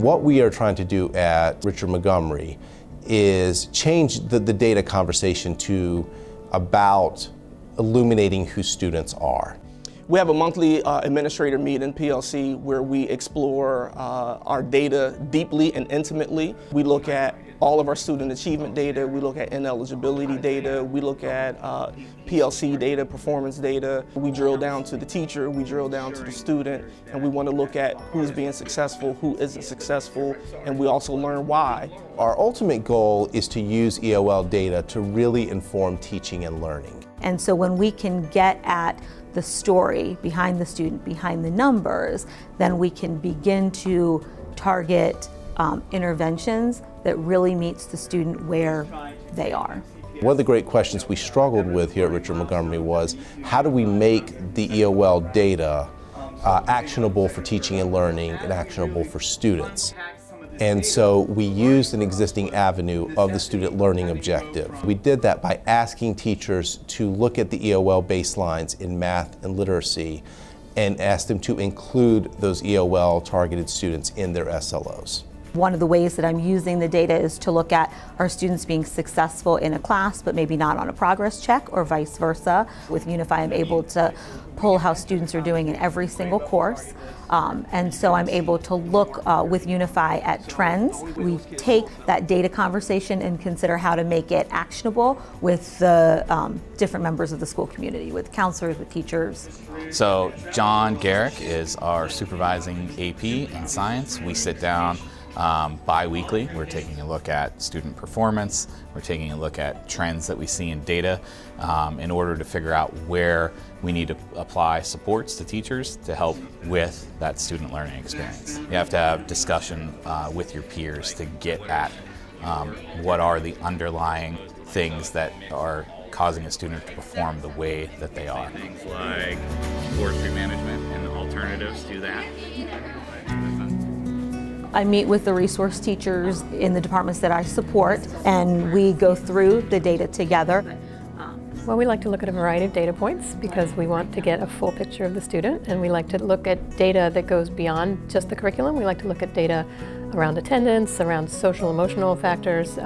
What we are trying to do at Richard Montgomery is change the data conversation to about illuminating who students are. We have a monthly administrator meeting, PLC, where we explore our data deeply and intimately. We look at all of our student achievement data, we look at ineligibility data, we look at PLC data, performance data. We drill down to the teacher, we drill down to the student, and we want to look at who's being successful, who isn't successful, and we also learn why. Our ultimate goal is to use EOL data to really inform teaching and learning. And so when we can get at the story behind the student, behind the numbers, then we can begin to target interventions that really meets the student where they are. One of the great questions we struggled with here at Richard Montgomery was, how do we make the EOL data actionable for teaching and learning and actionable for students? And so we used an existing avenue of the student learning objective. We did that by asking teachers to look at the EOL baselines in math and literacy and ask them to include those EOL targeted students in their SLOs. One of the ways that I'm using the data is to look at our students being successful in a class but maybe not on a progress check, or vice versa. With Unify, I'm able to pull how students are doing in every single course. And so I'm able to look with Unify at trends. We take that data conversation and consider how to make it actionable with the different members of the school community, with counselors, with teachers. So John Garrick is our supervising AP in science. We sit down bi-weekly. We're taking a look at student performance. We're taking a look at trends that we see in data in order to figure out where we need to apply supports to teachers to help with that student learning experience. You have to have discussion with your peers to get at what are the underlying things that are causing a student to perform the way that they are. Things like forestry management and alternatives to that. I meet with the resource teachers in the departments that I support, and we go through the data together. Well, we like to look at a variety of data points because we want to get a full picture of the student, and we like to look at data that goes beyond just the curriculum. We like to look at data around attendance, around social emotional factors,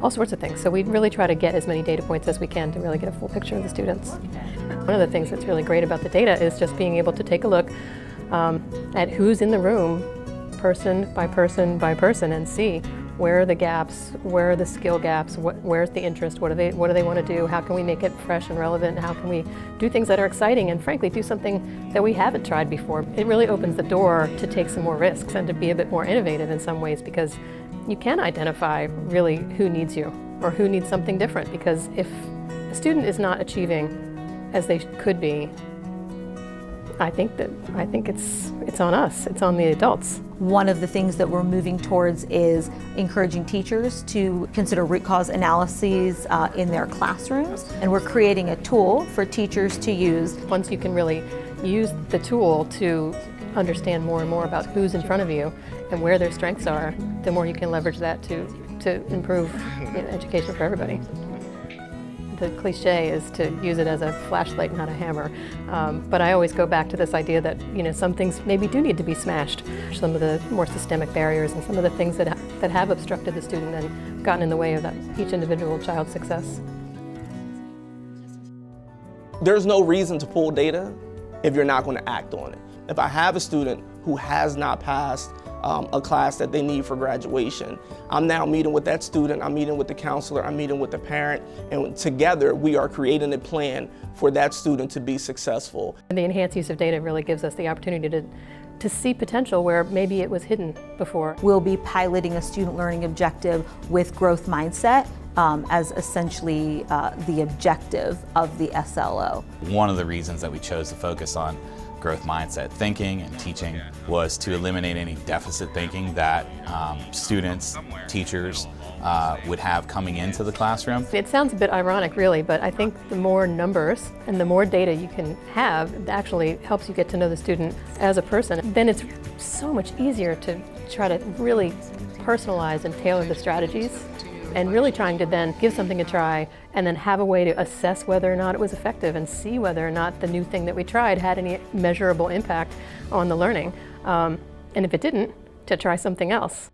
all sorts of things. So we really try to get as many data points as we can to really get a full picture of the students. One of the things that's really great about the data is just being able to take a look at who's in the room, person by person by person, and see where are the gaps, where are the skill gaps, where's the interest, what do they want to do, how can we make it fresh and relevant, how can we do things that are exciting, and frankly do something that we haven't tried before. It really opens the door to take some more risks and to be a bit more innovative in some ways, because you can identify really who needs you or who needs something different, because if a student is not achieving as they could be, I think it's on us, it's on the adults. One of the things that we're moving towards is encouraging teachers to consider root cause analyses in their classrooms, and we're creating a tool for teachers to use. Once you can really use the tool to understand more and more about who's in front of you and where their strengths are, the more you can leverage that to improve education for everybody. The cliche is to use it as a flashlight, not a hammer. But I always go back to this idea that some things maybe do need to be smashed. Some of the more systemic barriers and some of the things that have obstructed the student and gotten in the way of each individual child's success. There's no reason to pull data if you're not going to act on it. If I have a student who has not passed a class that they need for graduation, I'm now meeting with that student, I'm meeting with the counselor, I'm meeting with the parent, and together we are creating a plan for that student to be successful. And the enhanced use of data really gives us the opportunity to see potential where maybe it was hidden before. We'll be piloting a student learning objective with growth mindset as essentially the objective of the SLO. One of the reasons that we chose to focus on growth mindset thinking and teaching was to eliminate any deficit thinking that students, teachers would have coming into the classroom. It sounds a bit ironic really, but I think the more numbers and the more data you can have, it actually helps you get to know the student as a person. Then it's so much easier to try to really personalize and tailor the strategies, and really trying to then give something a try and then have a way to assess whether or not it was effective and see whether or not the new thing that we tried had any measurable impact on the learning. And if it didn't, to try something else.